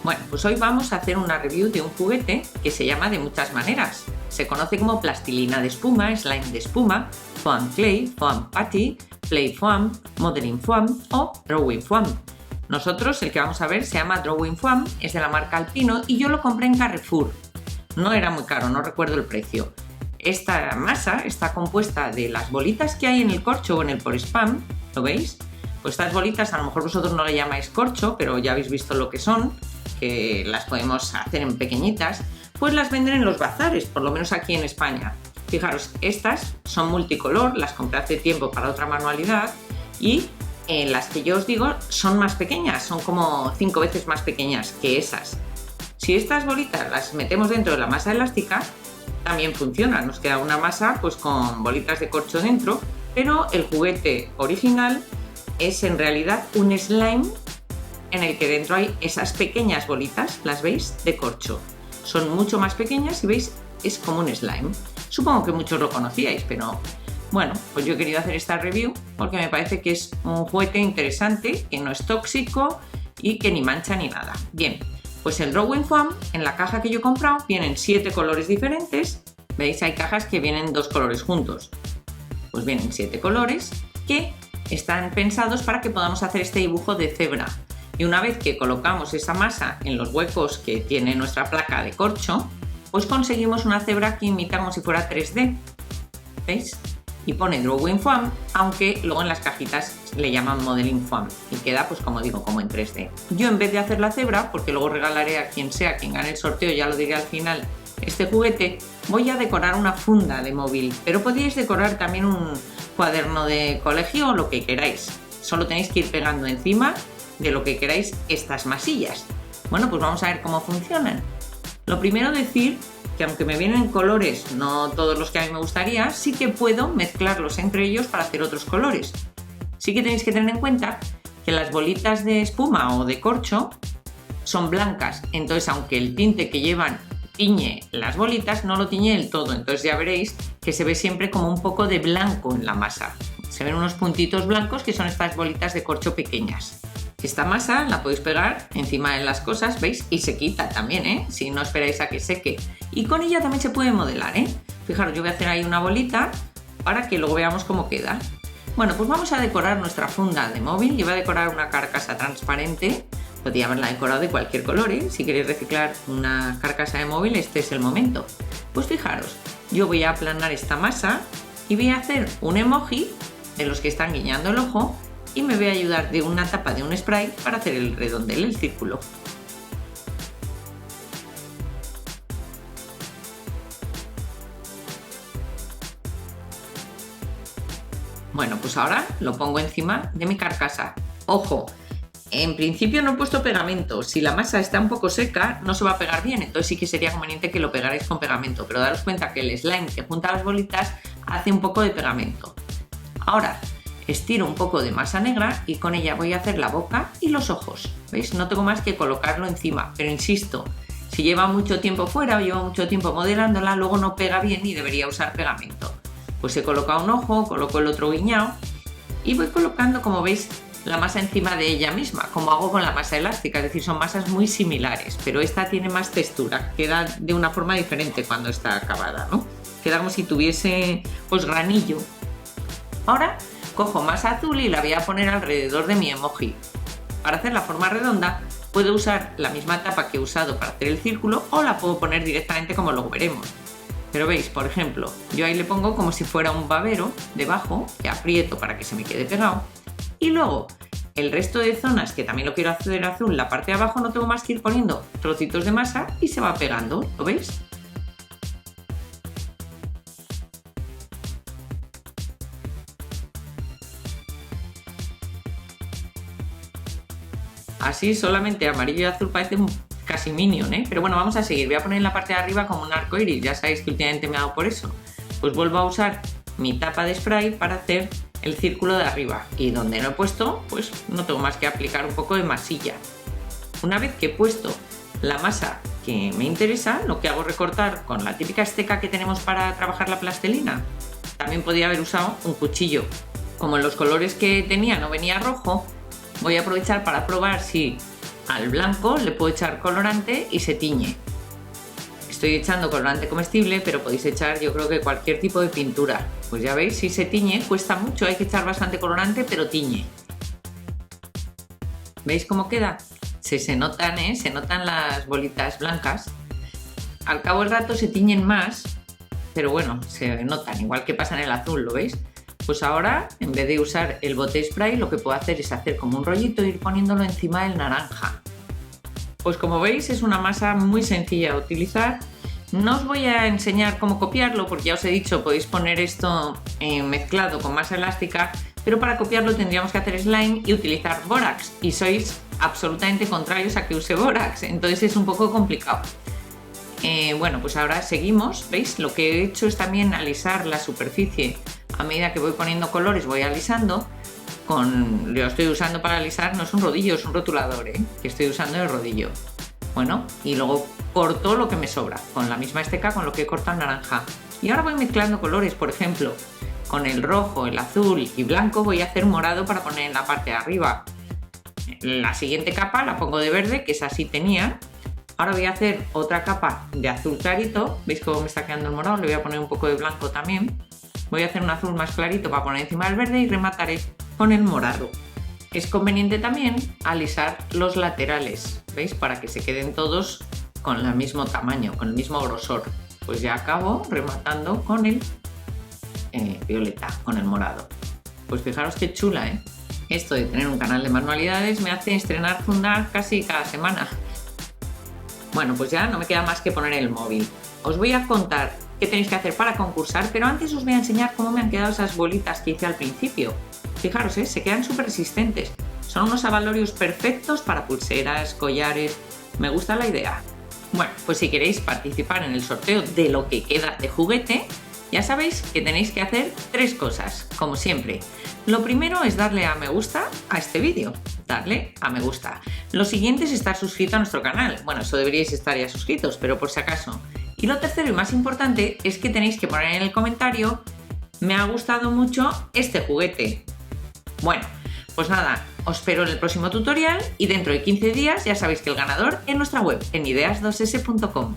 Bueno, pues hoy vamos a hacer una review de un juguete que se llama de muchas maneras. Se conoce como plastilina de espuma, slime de espuma, foam clay, foam putty, play foam, modeling foam o drawing foam. Nosotros el que vamos a ver se llama drawing foam, es de la marca Alpino y yo lo compré en Carrefour. No era muy caro, no recuerdo el precio. Esta masa está compuesta de las bolitas que hay en el corcho o en el Polispam, ¿lo veis? Pues estas bolitas a lo mejor vosotros no le llamáis corcho, pero ya habéis visto lo que son, que las podemos hacer en pequeñitas, pues las venden en los bazares, por lo menos aquí en España. Fijaros, estas son multicolor, las compré hace tiempo para otra manualidad y las que yo os digo son más pequeñas, son como 5 veces más pequeñas que esas. Si estas bolitas las metemos dentro de la masa elástica, también funciona, nos queda una masa pues con bolitas de corcho dentro, pero el juguete original es en realidad un slime en el que dentro hay esas pequeñas bolitas, ¿las veis? De corcho. Son mucho más pequeñas y veis, es como un slime. Supongo que muchos lo conocíais, pero bueno, pues yo he querido hacer esta review porque me parece que es un juguete interesante, que no es tóxico y que ni mancha ni nada. Bien, pues el drawing foam, en la caja que yo he comprado, vienen 7 colores diferentes. ¿Veis? Hay cajas que vienen 2 colores juntos. Pues vienen 7 colores que están pensados para que podamos hacer este dibujo de cebra. Y una vez que colocamos esa masa en los huecos que tiene nuestra placa de corcho, pues conseguimos una cebra que imita como si fuera 3D. ¿Veis? Y pone drawing foam, aunque luego en las cajitas le llaman modeling foam y queda, pues como digo, como en 3D. Yo, en vez de hacer la cebra, porque luego regalaré a quien sea quien gane el sorteo, ya lo diré al final, este juguete, voy a decorar una funda de móvil, pero podéis decorar también un cuaderno de colegio o lo que queráis. Solo tenéis que ir pegando encima de lo que queráis estas masillas. Bueno, pues vamos a ver cómo funcionan. Lo primero, decir que aunque me vienen colores no todos los que a mí me gustaría, sí que puedo mezclarlos entre ellos para hacer otros colores. Sí que tenéis que tener en cuenta que las bolitas de espuma o de corcho son blancas, entonces aunque el tinte que llevan tiñe las bolitas, no lo tiñe del todo, entonces ya veréis que se ve siempre como un poco de blanco en la masa. Se ven unos puntitos blancos que son estas bolitas de corcho pequeñas. Esta masa la podéis pegar encima de las cosas, ¿veis? Y se quita también, ¿eh? Si no esperáis a que seque. Y con ella también se puede modelar, ¿eh? Fijaros, yo voy a hacer ahí una bolita para que luego veamos cómo queda. Bueno, pues vamos a decorar nuestra funda de móvil. Yo voy a decorar una carcasa transparente. Podría haberla decorado de cualquier color, ¿eh? Si queréis reciclar una carcasa de móvil, este es el momento. Pues fijaros, yo voy a aplanar esta masa y voy a hacer un emoji de los que están guiñando el ojo y me voy a ayudar de una tapa de un spray para hacer el redondel, el círculo. Bueno, pues ahora lo pongo encima de mi carcasa. ¡Ojo! En principio no he puesto pegamento. Si la masa está un poco seca, no se va a pegar bien, entonces sí que sería conveniente que lo pegarais con pegamento, pero daros cuenta que el slime que junta las bolitas hace un poco de pegamento. Ahora estiro un poco de masa negra y con ella voy a hacer la boca y los ojos. ¿Veis? No tengo más que colocarlo encima, pero insisto, si lleva mucho tiempo fuera o lleva mucho tiempo modelándola, luego no pega bien y debería usar pegamento. Pues he colocado un ojo, coloco el otro guiñado y voy colocando, como veis, la masa encima de ella misma, como hago con la masa elástica, es decir, son masas muy similares, pero esta tiene más textura, queda de una forma diferente cuando está acabada, ¿no? Queda como si tuviese pues granillo. Ahora cojo masa azul y la voy a poner alrededor de mi emoji. Para hacer la forma redonda puedo usar la misma tapa que he usado para hacer el círculo o la puedo poner directamente como lo veremos. Pero veis, por ejemplo, yo ahí le pongo como si fuera un babero debajo, que aprieto para que se me quede pegado. Y luego el resto de zonas que también lo quiero hacer azul, la parte de abajo no tengo más que ir poniendo trocitos de masa y se va pegando, ¿lo veis? Así solamente amarillo y azul parece un casi minion, ¿eh? Pero bueno, vamos a seguir. Voy a poner en la parte de arriba como un arco iris, ya sabéis que últimamente me ha dado por eso. Pues vuelvo a usar mi tapa de spray para hacer el círculo de arriba y donde no he puesto, pues no tengo más que aplicar un poco de masilla. Una vez que he puesto la masa que me interesa, lo que hago es recortar con la típica esteca que tenemos para trabajar la plastilina. También podría haber usado un cuchillo. Como en los colores que tenía no venía rojo, voy a aprovechar para probar si Al blanco le puedo echar colorante y se tiñe. Estoy echando colorante comestible, pero podéis echar yo creo que cualquier tipo de pintura. Pues ya veis, si se tiñe, cuesta mucho, hay que echar bastante colorante, pero tiñe. ¿Veis cómo queda? Se notan, ¿eh? Se notan las bolitas blancas. Al cabo del rato se tiñen más, pero bueno, se notan, igual que pasa en el azul, ¿lo veis? Pues ahora, en vez de usar el bote spray, lo que puedo hacer es hacer como un rollito e ir poniéndolo encima del naranja. Pues como veis, es una masa muy sencilla de utilizar. No os voy a enseñar cómo copiarlo, porque ya os he dicho, podéis poner esto mezclado con masa elástica, pero para copiarlo tendríamos que hacer slime y utilizar bórax, y sois absolutamente contrarios a que use bórax, entonces es un poco complicado. Bueno, pues ahora seguimos, ¿veis? Lo que he hecho es también alisar la superficie. A medida que voy poniendo colores voy alisando. Lo estoy usando para alisar, no es un rodillo, es un rotulador, que estoy usando el rodillo. Bueno, y luego corto lo que me sobra, con la misma esteca con lo que he cortado el naranja. Y ahora voy mezclando colores, por ejemplo, con el rojo, el azul y blanco voy a hacer morado para poner en la parte de arriba. La siguiente capa la pongo de verde, que esa sí tenía. Ahora voy a hacer otra capa de azul clarito, ¿veis cómo me está quedando el morado? Le voy a poner un poco de blanco también. Voy a hacer un azul más clarito para poner encima del verde y remataré con el morado. Es conveniente también alisar los laterales, ¿veis? Para que se queden todos con el mismo tamaño, con el mismo grosor. Pues ya acabo rematando con el violeta, con el morado. Pues fijaros qué chula, ¿eh? Esto de tener un canal de manualidades me hace estrenar funda casi cada semana. Bueno, pues ya no me queda más que poner el móvil. Os voy a contar qué tenéis que hacer para concursar, pero antes os voy a enseñar cómo me han quedado esas bolitas que hice al principio. Fijaros, se quedan súper resistentes. Son unos abalorios perfectos para pulseras, collares. Me gusta la idea. Bueno, pues si queréis participar en el sorteo de lo que queda de juguete, ya sabéis que tenéis que hacer 3 cosas, como siempre. Lo primero es darle a me gusta a este vídeo. Darle a me gusta. Lo siguiente es estar suscrito a nuestro canal. Bueno, eso deberíais estar ya suscritos, pero por si acaso. Y lo tercero y más importante es que tenéis que poner en el comentario: me ha gustado mucho este juguete. Bueno, pues nada, os espero en el próximo tutorial y dentro de 15 días ya sabéis que el ganador en nuestra web, en ideas2s.com.